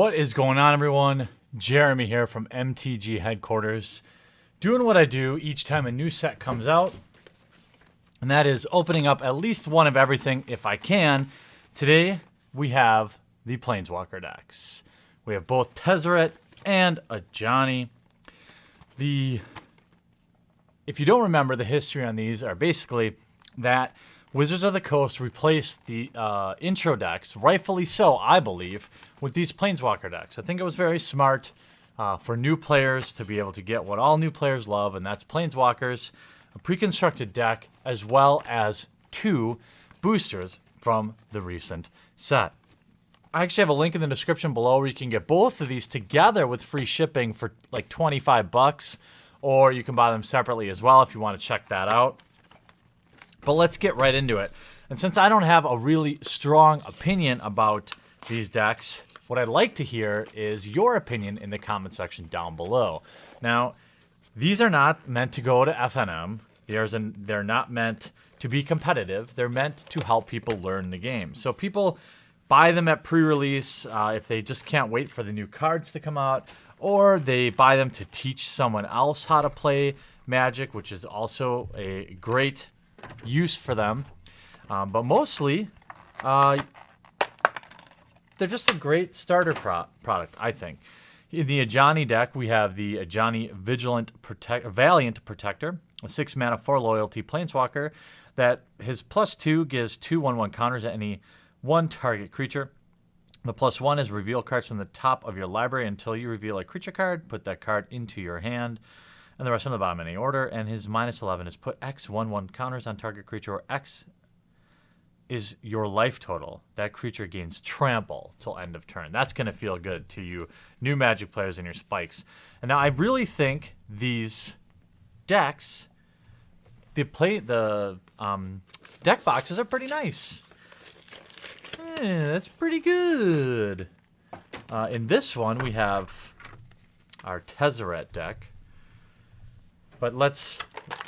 What is going on, everyone? Jeremy here from MTG headquarters, doing what I do each time a new set comes out, and that is opening up at least one of everything if I can. Today we have the Planeswalker decks. We have both Tezzeret and a Johnny. If you don't remember, the history on these are basically that Wizards of the Coast replaced the intro decks, rightfully so, I believe, with these Planeswalker decks. I think it was very smart for new players to be able to get what all new players love, and that's Planeswalkers, a pre-constructed deck, as well as 2 boosters from the recent set. I actually have a link in the description below where you can get both of these together with free shipping for like 25 bucks, or you can buy them separately as well if you want to check that out. But let's get right into it. And since I don't have a really strong opinion about these decks, what I'd like to hear is your opinion in the comment section down below. Now, these are not meant to go to FNM. They're not meant to be competitive. They're meant to help people learn the game. So people buy them at pre-release if they just can't wait for the new cards to come out, or they buy them to teach someone else how to play Magic, which is also a great use for them. But mostly, they're just a great starter product, I think. In the Ajani deck, we have the Ajani Valiant Protector, a 6-mana 4-loyalty Planeswalker that his +2 gives 2 1/1 counters at any one target creature. The +1 is reveal cards from the top of your library until you reveal a creature card. Put that card into your hand, and the rest on the bottom in any order. And his -11 is put X 1/1 counters on target creature, or X is your life total. That creature gains trample till end of turn. That's going to feel good to you new Magic players and your spikes. And now I really think these decks, the deck boxes are pretty nice. That's pretty good. In this one, we have our Tezzeret deck. But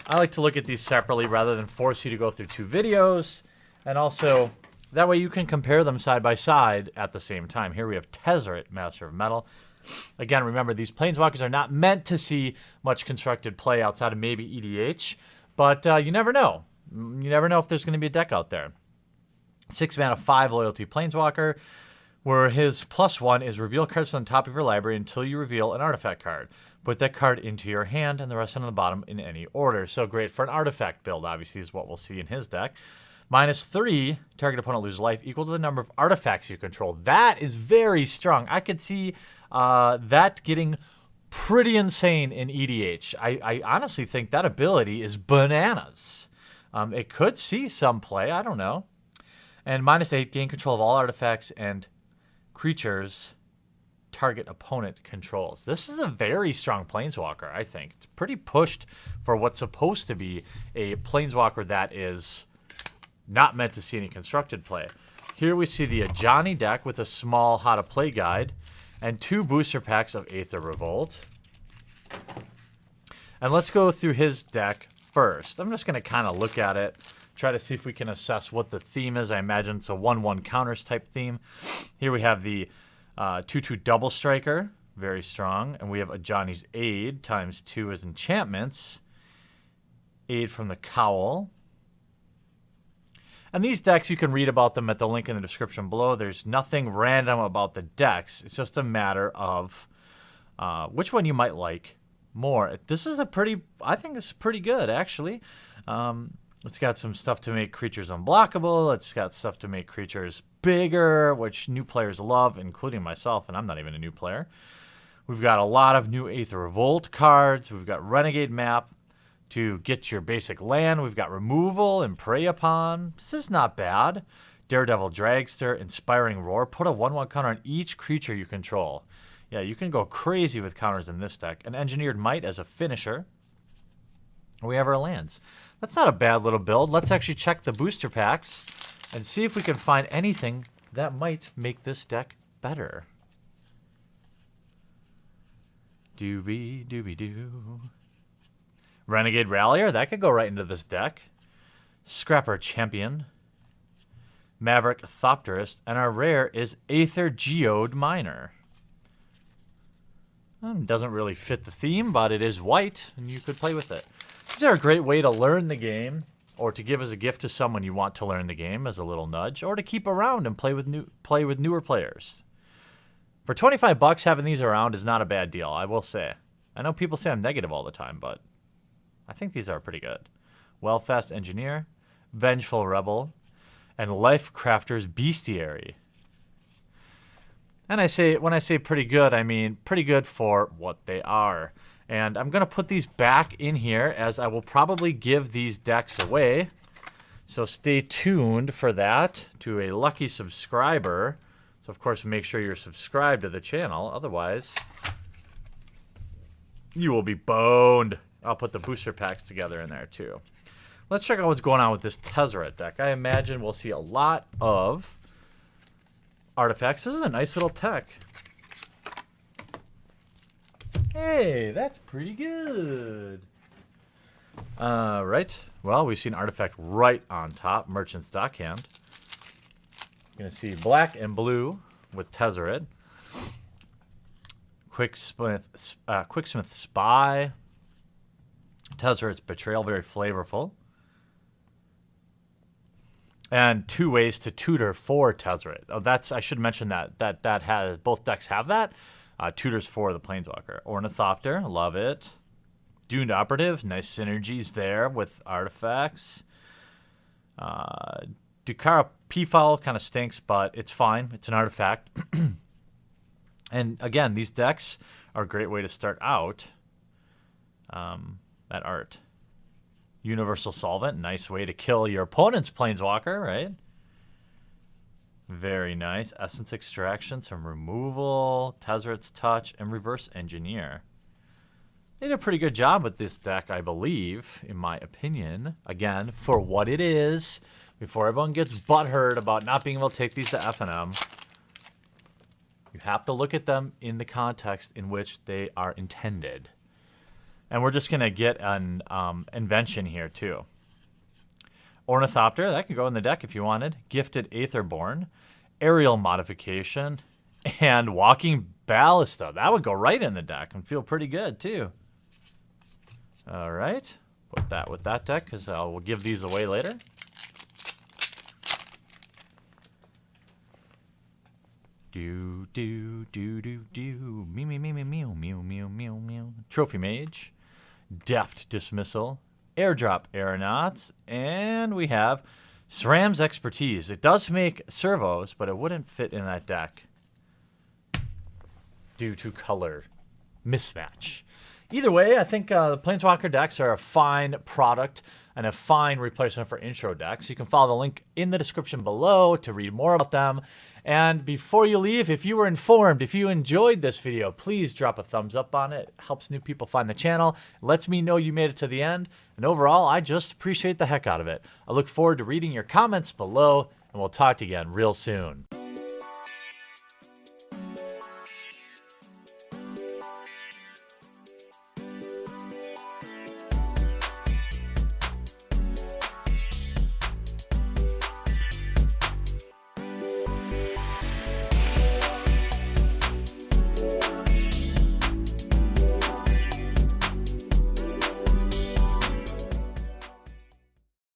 I like to look at these separately rather than force you to go through 2 videos. And also, that way you can compare them side by side at the same time. Here we have Tezzeret, Master of Metal. Again, remember, these Planeswalkers are not meant to see much constructed play outside of maybe EDH. But you never know. You never know if there's going to be a deck out there. 6-mana 5-loyalty Planeswalker, where his +1 is reveal cards from the top of your library until you reveal an artifact card. Put that card into your hand and the rest on the bottom in any order. So great for an artifact build, obviously, is what we'll see in his deck. -3, target opponent loses life equal to the number of artifacts you control. That is very strong. I could see that getting pretty insane in EDH. I honestly think that ability is bananas. It could see some play. I don't know. And -8, gain control of all artifacts and creatures target opponent controls. This is a very strong Planeswalker, I think. It's pretty pushed for what's supposed to be a Planeswalker that is not meant to see any constructed play. Here we see the Ajani deck with a small how-to-play guide and 2 booster packs of Aether Revolt. And let's go through his deck first. I'm just going to kind of look at it, try to see if we can assess what the theme is. I imagine it's a 1/1 counters type theme. Here we have the 2/2 Double Striker, very strong. And we have Ajani's Aid, ×2 as enchantments. Aid from the Cowl. And these decks, you can read about them at the link in the description below. There's nothing random about the decks. It's just a matter of which one you might like more. I think this is pretty good, actually. It's got some stuff to make creatures unblockable. It's got stuff to make creatures bigger, which new players love, including myself, and I'm not even a new player. We've got a lot of new Aether Revolt cards. We've got Renegade Map to get your basic land. We've got Removal and Prey Upon. This is not bad. Daredevil Dragster, Inspiring Roar. Put a 1/1 counter on each creature you control. Yeah, you can go crazy with counters in this deck. An Engineered Might as a finisher. We have our lands. That's not a bad little build. Let's actually check the booster packs and see if we can find anything that might make this deck better. Doobie-doobie-doo. Renegade Rallier, that could go right into this deck. Scrapper Champion. Maverick Thopterist, and our rare is Aether Geode Miner. Doesn't really fit the theme, but it is white, and you could play with it. These are a great way to learn the game, or to give as a gift to someone you want to learn the game as a little nudge, or to keep around and play with newer players. For 25 bucks, having these around is not a bad deal, I will say. I know people say I'm negative all the time, but I think these are pretty good. Wellfast Engineer, Vengeful Rebel, and Life Crafter's Bestiary. And when I say pretty good, I mean pretty good for what they are. And I'm going to put these back in here, as I will probably give these decks away. So stay tuned for that to a lucky subscriber. So, of course, make sure you're subscribed to the channel. Otherwise, you will be boned. I'll put the booster packs together in there, too. Let's check out what's going on with this Tezzeret deck. I imagine we'll see a lot of artifacts. This is a nice little tech. Hey, that's pretty good. Right. Well, we see an artifact right on top. Merchant's Dockhand. You're going to see black and blue with Tezzeret. Quicksmith Spy. Tezzeret's Betrayal, very flavorful. And 2 ways to tutor for Tezzeret. Oh, I should mention that has both decks have that. Tutors for the Planeswalker. Ornithopter, love it. Doomed Operative, nice synergies there with artifacts. Dukara Peafowl kind of stinks, but it's fine. It's an artifact. And again, these decks are a great way to start out that art. Universal Solvent, nice way to kill your opponent's Planeswalker, right? Very nice. Essence Extraction, some removal, Tezzeret's Touch, and Reverse Engineer. They did a pretty good job with this deck, I believe, in my opinion. Again, for what it is, before everyone gets butthurt about not being able to take these to F&M, you have to look at them in the context in which they are intended. And we're just going to get an invention here, too. Ornithopter, that could go in the deck if you wanted. Gifted Aetherborn, Aerial Modification, and Walking Ballista. That would go right in the deck and feel pretty good, too. All right. Put that with that deck, because we'll give these away later. Do, do, do, do, do. Mew, mew, mew, mew, mew, mew, mew, mew, mew. Trophy Mage. Deft Dismissal. Airdrop Aeronauts. And we have SRAM's Expertise. It does make servos, but it wouldn't fit in that deck due to color mismatch. Either way, I think the Planeswalker decks are a fine product and a fine replacement for intro decks. You can follow the link in the description below to read more about them. And before you leave, if you were informed, if you enjoyed this video, please drop a thumbs up on it. It helps new people find the channel. It lets me know you made it to the end. And overall, I just appreciate the heck out of it. I look forward to reading your comments below, and we'll talk to you again real soon.